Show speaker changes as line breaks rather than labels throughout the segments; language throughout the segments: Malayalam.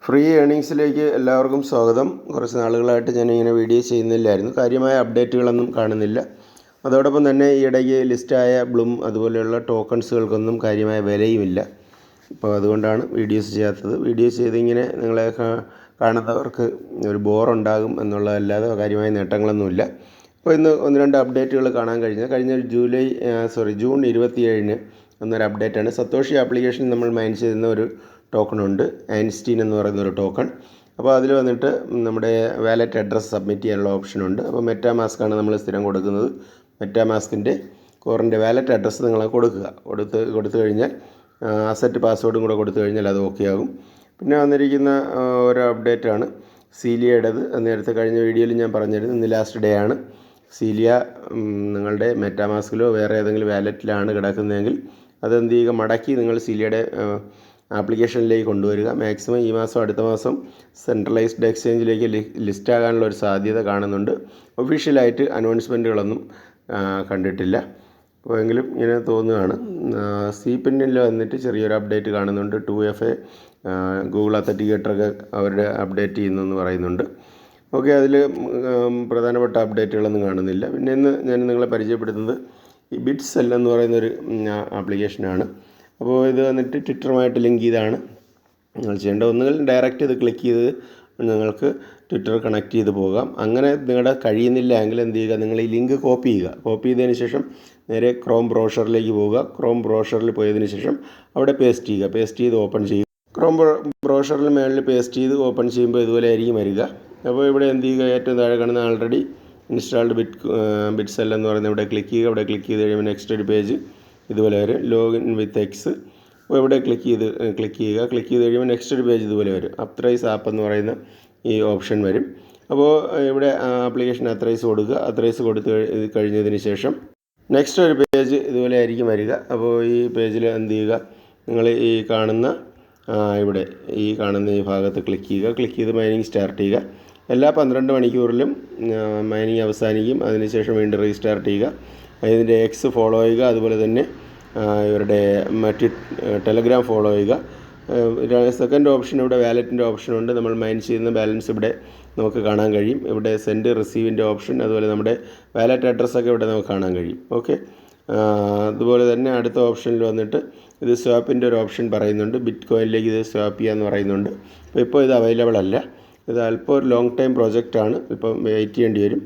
ഫ്രീ ഏണിങ്സിലേക്ക് എല്ലാവർക്കും സ്വാഗതം. കുറച്ച് നാളുകളായിട്ട് ഞാനിങ്ങനെ വീഡിയോ ചെയ്യുന്നില്ലായിരുന്നു. കാര്യമായ അപ്ഡേറ്റുകളൊന്നും കാണുന്നില്ല. അതോടൊപ്പം തന്നെ ഈ ഇടയ്ക്ക് ലിസ്റ്റായ ബ്ലൂം അതുപോലെയുള്ള ടോക്കൺസുകൾക്കൊന്നും കാര്യമായ വിലയുമില്ല. അപ്പോൾ അതുകൊണ്ടാണ് വീഡിയോസ് ചെയ്യാത്തത്. വീഡിയോസ് ചെയ്തിങ്ങനെ നിങ്ങളെ കാണുന്നവർക്ക് ഒരു ബോറുണ്ടാകും എന്നുള്ളതല്ലാതെ കാര്യമായ നേട്ടങ്ങളൊന്നുമില്ല. അപ്പോൾ ഇന്ന് ഒന്ന് രണ്ട് അപ്ഡേറ്റുകൾ കാണാൻ കഴിഞ്ഞ ജൂൺ 27 എന്നൊരു അപ്ഡേറ്റാണ്. സത്തോഷി ആപ്ലിക്കേഷൻ നമ്മൾ മൈൻ ചെയ്യുന്ന ഒരു ടോക്കണുണ്ട്, ഐൻസ്റ്റീൻ എന്ന് പറയുന്നൊരു ടോക്കൺ. അപ്പോൾ അതിൽ വന്നിട്ട് നമ്മുടെ വാലറ്റ് അഡ്രസ്സ് സബ്മിറ്റ് ചെയ്യാനുള്ള ഓപ്ഷനുണ്ട്. അപ്പോൾ മെറ്റാമാസ്കാണ് നമ്മൾ സ്ഥിരം കൊടുക്കുന്നത്. മെറ്റാമാസ്കിൻ്റെ കോറിൻ്റെ വാലറ്റ് അഡ്രസ്സ് നിങ്ങൾ കൊടുത്തു കഴിഞ്ഞാൽ അസറ്റ് പാസ്വേഡും കൂടെ കൊടുത്തു കഴിഞ്ഞാൽ അത് ഓക്കെ ആകും. പിന്നെ വന്നിരിക്കുന്ന ഒരു അപ്ഡേറ്റാണ് സീലിയയുടേത്. നേരത്തെ കഴിഞ്ഞ വീഡിയോയിൽ ഞാൻ പറഞ്ഞിരുന്നു, ഇന്ന് ലാസ്റ്റ് ഡേ ആണ്. സീലിയ നിങ്ങളുടെ മെറ്റാമാസ്കിലോ വേറെ ഏതെങ്കിലും വാലറ്റിലാണ് കിടക്കുന്നതെങ്കിൽ അതെന്ത് ചെയ്യുക, മടക്കി നിങ്ങൾ സീലിയയുടെ ആപ്ലിക്കേഷനിലേക്ക് കൊണ്ടുവരിക. മാക്സിമം ഈ മാസം അടുത്ത മാസം സെൻട്രലൈസ്ഡ് എക്സ്ചേഞ്ചിലേക്ക് ലിസ്റ്റ് ആകാനുള്ള ഒരു സാധ്യത കാണുന്നുണ്ട്. ഒഫീഷ്യലായിട്ട് അനൗൺസ്മെൻറ്റുകളൊന്നും കണ്ടിട്ടില്ല. അപ്പോൾ എങ്കിലും ഇങ്ങനെ തോന്നുകയാണ്. സീപിന്നിൽ വന്നിട്ട് ചെറിയൊരു അപ്ഡേറ്റ് കാണുന്നുണ്ട്. 2FA ഗൂഗിൾ അത്തൻറ്റിക്കേറ്ററൊക്കെ അവരുടെ അപ്ഡേറ്റ് ചെയ്യുന്നെന്ന് പറയുന്നുണ്ട്. ഓക്കെ, അതിൽ പ്രധാനപ്പെട്ട അപ്ഡേറ്റുകളൊന്നും കാണുന്നില്ല. പിന്നെ ഇന്ന് ഞാൻ നിങ്ങളെ പരിചയപ്പെടുത്തുന്നത് ഈ ബിറ്റ്സെൽ എന്ന് പറയുന്നൊരു ആപ്ലിക്കേഷനാണ്. അപ്പോൾ ഇത് വന്നിട്ട് ട്വിറ്ററുമായിട്ട് ലിങ്ക് ചെയ്താണ് നിങ്ങൾ ചെയ്യേണ്ടത്. ഒന്നുകിൽ ഡയറക്റ്റ് ഇത് ക്ലിക്ക് ചെയ്ത് നിങ്ങൾക്ക് ട്വിറ്റർ കണക്ട് ചെയ്ത് പോകാം. അങ്ങനെ നിങ്ങളുടെ കഴിയുന്നില്ല എങ്കിൽ എന്ത് ചെയ്യുക, നിങ്ങൾ ഈ ലിങ്ക് കോപ്പി ചെയ്യുക. കോപ്പി ചെയ്തതിന് ശേഷം നേരെ ക്രോം ബ്രൗസറിലേക്ക് പോവുക. ക്രോം ബ്രൗസറിൽ പോയതിന് ശേഷം അവിടെ പേസ്റ്റ് ചെയ്ത് ഓപ്പൺ ചെയ്യുക. ക്രോം ബ്രൗസറിൽ മേളിൽ പേസ്റ്റ് ചെയ്ത് ഓപ്പൺ ചെയ്യുമ്പോൾ ഇതുപോലെ ആയിരിക്കും വരിക. അപ്പോൾ ഇവിടെ എന്ത് ചെയ്യുക, ഏറ്റവും താഴെ കാണുന്ന ആൾറെഡി ഇൻസ്റ്റാൾഡ് ബിറ്റ്സെൽ എന്ന് പറയുന്നത് ഇവിടെ ക്ലിക്ക് ചെയ്യുക. ഇവിടെ ക്ലിക്ക് ചെയ്ത് കഴിയുമ്പോൾ നെക്സ്റ്റ് ഒരു പേജ് ഇതുപോലെ വരും, ലോഗിൻ വിത്ത് എക്സ്. അപ്പോൾ ഇവിടെ ക്ലിക്ക് ചെയ്യുക. ക്ലിക്ക് ചെയ്ത് കഴിയുമ്പോൾ നെക്സ്റ്റ് ഒരു പേജ് ഇതുപോലെ വരും. അത്രൈസ് ആപ്പ് എന്ന് പറയുന്ന ഈ ഓപ്ഷൻ വരും. അപ്പോൾ ഇവിടെ ആപ്ലിക്കേഷൻ അത്രൈസ് കൊടുക്കുക. അത്രൈസ് കഴിഞ്ഞതിന് ശേഷം നെക്സ്റ്റ് ഒരു പേജ് ഇതുപോലെ ആയിരിക്കും വരിക. അപ്പോൾ ഈ പേജിൽ എന്ത് ചെയ്യുക, നിങ്ങൾ ഈ കാണുന്ന ഈ ഭാഗത്ത് ക്ലിക്ക് ചെയ്യുക. ക്ലിക്ക് ചെയ്ത് മൈനിങ് സ്റ്റാർട്ട് ചെയ്യുക. എല്ലാ 12 മണിക്കൂറിലും മൈനിങ് അവസാനിക്കും. അതിനുശേഷം വീണ്ടും റീസ്റ്റാർട്ട് ചെയ്യുക. ഇതിൻ്റെ എക്സ് ഫോളോ ചെയ്യുക. അതുപോലെ തന്നെ ഇവരുടെ മറ്റ് ടെലഗ്രാം ഫോളോ ചെയ്യുക. സെക്കൻഡ് ഓപ്ഷൻ ഇവിടെ വാലറ്റിൻ്റെ ഓപ്ഷനുണ്ട്. നമ്മൾ മൈൻ ചെയ്യുന്ന ബാലൻസ് ഇവിടെ നമുക്ക് കാണാൻ കഴിയും. ഇവിടെ സെൻഡ് റിസീവിൻ്റെ ഓപ്ഷൻ, അതുപോലെ നമ്മുടെ വാലറ്റ് അഡ്രസ്സൊക്കെ ഇവിടെ നമുക്ക് കാണാൻ കഴിയും. ഓക്കെ, അതുപോലെ തന്നെ അടുത്ത ഓപ്ഷനിൽ വന്നിട്ട് ഇത് സ്വാപ്പിൻ്റെ ഒരു ഓപ്ഷൻ പറയുന്നുണ്ട്. ബിറ്റ് കോയിനിലേക്ക് ഇത് സ്വാപ്പ് ചെയ്യാമെന്ന് പറയുന്നുണ്ട്. ഇപ്പോൾ ഇത് അവൈലബിൾ അല്ല. ഇത് അല്പം ഒരു ലോങ് ടൈം പ്രോജക്റ്റാണ്. ഇപ്പം വെയിറ്റ് ചെയ്യേണ്ടി വരും.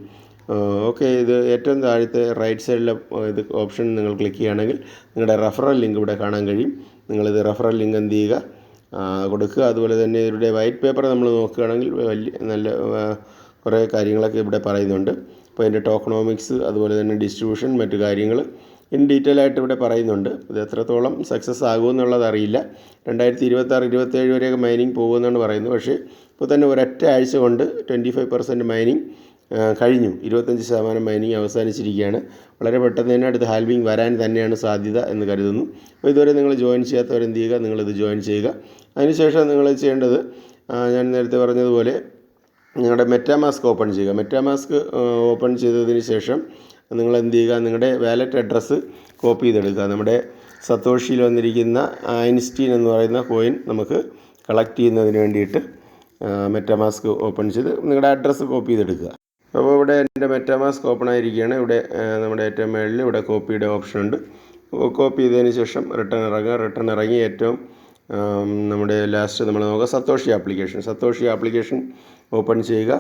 ഓക്കെ, ഇത് ഏറ്റവും താഴത്തെ റൈറ്റ് സൈഡിലെ ഇത് ഓപ്ഷൻ നിങ്ങൾ ക്ലിക്ക് ചെയ്യുകയാണെങ്കിൽ നിങ്ങളുടെ റെഫറൽ ലിങ്ക് ഇവിടെ കാണാൻ കഴിയും. നിങ്ങളിത് റെഫറൽ ലിങ്ക് എന്ത് ചെയ്യുക, കൊടുക്കുക. അതുപോലെ തന്നെ ഇവരുടെ വൈറ്റ് പേപ്പർ നമ്മൾ നോക്കുകയാണെങ്കിൽ നല്ല കുറേ കാര്യങ്ങളൊക്കെ ഇവിടെ പറയുന്നുണ്ട്. അപ്പോൾ അതിൻ്റെ ടോക്കണോമിക്സ്, അതുപോലെ തന്നെ ഡിസ്ട്രിബ്യൂഷൻ, മറ്റു കാര്യങ്ങൾ ഇൻ ഡീറ്റെയിൽ ആയിട്ട് ഇവിടെ പറയുന്നുണ്ട്. ഇത് എത്രത്തോളം സക്സസ് ആകുമെന്നുള്ളത് അറിയില്ല. 2026-27 വരെയൊക്കെ മൈനിങ് പോകുമെന്നാണ് പറയുന്നത്. പക്ഷേ ഇപ്പോൾ തന്നെ ഒരൊറ്റ ആഴ്ച കൊണ്ട് 25% മൈനിങ് കഴിഞ്ഞു. 25% മൈനിങ് അവസാനിച്ചിരിക്കുകയാണ്. വളരെ പെട്ടെന്ന് തന്നെ അടുത്ത ഹാൽവിങ് വരാൻ തന്നെയാണ് സാധ്യത എന്ന് കരുതുന്നു. അപ്പോൾ ഇതുവരെ നിങ്ങൾ ജോയിൻ ചെയ്യാത്തവരെന്ത് ചെയ്യുക, നിങ്ങളിത് ജോയിൻ ചെയ്യുക. അതിനുശേഷം നിങ്ങൾ ചെയ്യേണ്ടത്, ഞാൻ നേരത്തെ പറഞ്ഞതുപോലെ നിങ്ങളുടെ മെറ്റാമാസ്ക് ഓപ്പൺ ചെയ്യുക. മെറ്റാമാസ്ക് ഓപ്പൺ ചെയ്തതിന് ശേഷം നിങ്ങൾ എന്ത് ചെയ്യുക, നിങ്ങളുടെ വാലറ്റ് അഡ്രസ്സ് കോപ്പി ചെയ്തെടുക്കുക. നമ്മുടെ സത്തോഷിയിൽ വന്നിരിക്കുന്ന ഐൻസ്റ്റീൻ എന്ന് പറയുന്ന കോയിൻ നമുക്ക് കളക്ട് ചെയ്യുന്നതിന് വേണ്ടിയിട്ട് മെറ്റാമാസ്ക് ഓപ്പൺ ചെയ്ത് നിങ്ങളുടെ അഡ്രസ്സ് കോപ്പി ചെയ്തെടുക്കുക. അപ്പോൾ ഇവിടെ എൻ്റെ മെറ്റാമാസ്ക് ഓപ്പൺ ആയിരിക്കുകയാണ്. ഇവിടെ നമ്മുടെ ഏറ്റവും മേളിൽ ഇവിടെ കോപ്പിയുടെ ഓപ്ഷൻ ഉണ്ട്. കോപ്പി ചെയ്തതിന് ശേഷം റിട്ടേൺ ഇറങ്ങി ഏറ്റവും നമ്മുടെ ലാസ്റ്റ് നമ്മൾ നോക്കുക സത്തോഷി ആപ്ലിക്കേഷൻ ഓപ്പൺ ചെയ്യുക.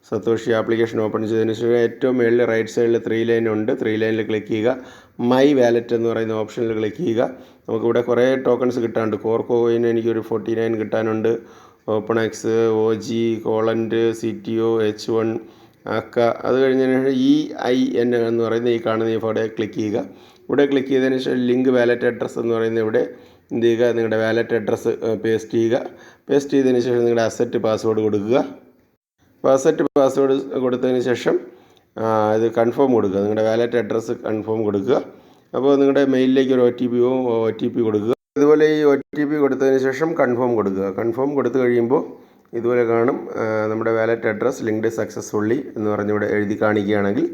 സത്തോഷി ആപ്ലിക്കേഷൻ ഓപ്പൺ ചെയ്തതിന് ശേഷം ഏറ്റവും മേളിൽ റൈറ്റ് സൈഡിൽ 3 ലൈൻ ഉണ്ട്. 3 ലൈനിൽ ക്ലിക്ക് ചെയ്യുക. മൈ വാലറ്റ് എന്ന് പറയുന്ന ഓപ്ഷനിൽ ക്ലിക്ക് ചെയ്യുക. നമുക്കിവിടെ കുറേ ടോക്കൺസ് കിട്ടാനുണ്ട്. കോർ കോയിൻ എനിക്കൊരു 49 കിട്ടാനുണ്ട്. OpenX, OG, കോളൻറ്റ്, CTO, H1, AKA. അത് കഴിഞ്ഞതിന് ശേഷം EIN എന്ന് പറയുന്ന ഈ കാണുന്ന ഇവിടെ ക്ലിക്ക് ചെയ്യുക. ഇവിടെ ക്ലിക്ക് ചെയ്തതിന് ശേഷം ലിങ്ക് വാലറ്റ് അഡ്രസ്സ് എന്ന് പറയുന്ന ഇവിടെ എന്ത് ചെയ്യുക, നിങ്ങളുടെ വാലറ്റ് അഡ്രസ്സ് പേസ്റ്റ് ചെയ്യുക. പേസ്റ്റ് ചെയ്തതിന് ശേഷം നിങ്ങളുടെ അസറ്റ് പാസ്വേഡ് കൊടുക്കുക. പാസ്വേഡ് കൊടുത്തതിന് ശേഷം ഇത് കൺഫേം കൊടുക്കുക. നിങ്ങളുടെ വാലറ്റ് അഡ്രസ്സ് കൺഫേം കൊടുക്കുക. അപ്പോൾ നിങ്ങളുടെ മെയിലിലേക്ക് ഒരു OTP കൊടുക്കുക. ഇതുപോലെ ഈ OTP കൊടുത്തതിന് ശേഷം കൺഫേം കൊടുക്കുക. കൺഫേം കൊടുത്തു കഴിയുമ്പോൾ ഇതുപോലെ കാണും നമ്മുടെ വാലറ്റ് അഡ്രസ്സ് ലിങ്ക്ഡ് സക്സസ്ഫുള്ളി എന്ന് പറഞ്ഞിവിടെ എഴുതി കാണിക്കുകയാണെങ്കിൽ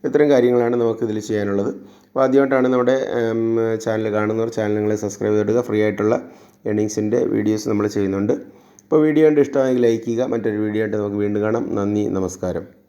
ഇത്തരം കാര്യങ്ങളാണ് നമുക്കിതിൽ ചെയ്യാനുള്ളത്. അപ്പോൾ ആദ്യമായിട്ടാണ് നമ്മുടെ ചാനൽ കാണുന്നവർ ചാനൽ നിങ്ങൾ സബ്സ്ക്രൈബ് ചെയ്തിടുക. ഫ്രീ ആയിട്ടുള്ള ഏണിങ്സിൻ്റെ വീഡിയോസ് നമ്മൾ ചെയ്യുന്നുണ്ട്. അപ്പോൾ വീഡിയോ കണ്ട് ഇഷ്ടമായെങ്കിൽ ലൈക്ക് ചെയ്യുക. മറ്റൊരു വീഡിയോ ആയിട്ട് നമുക്ക് വീണ്ടും കാണാം. നന്ദി, നമസ്കാരം.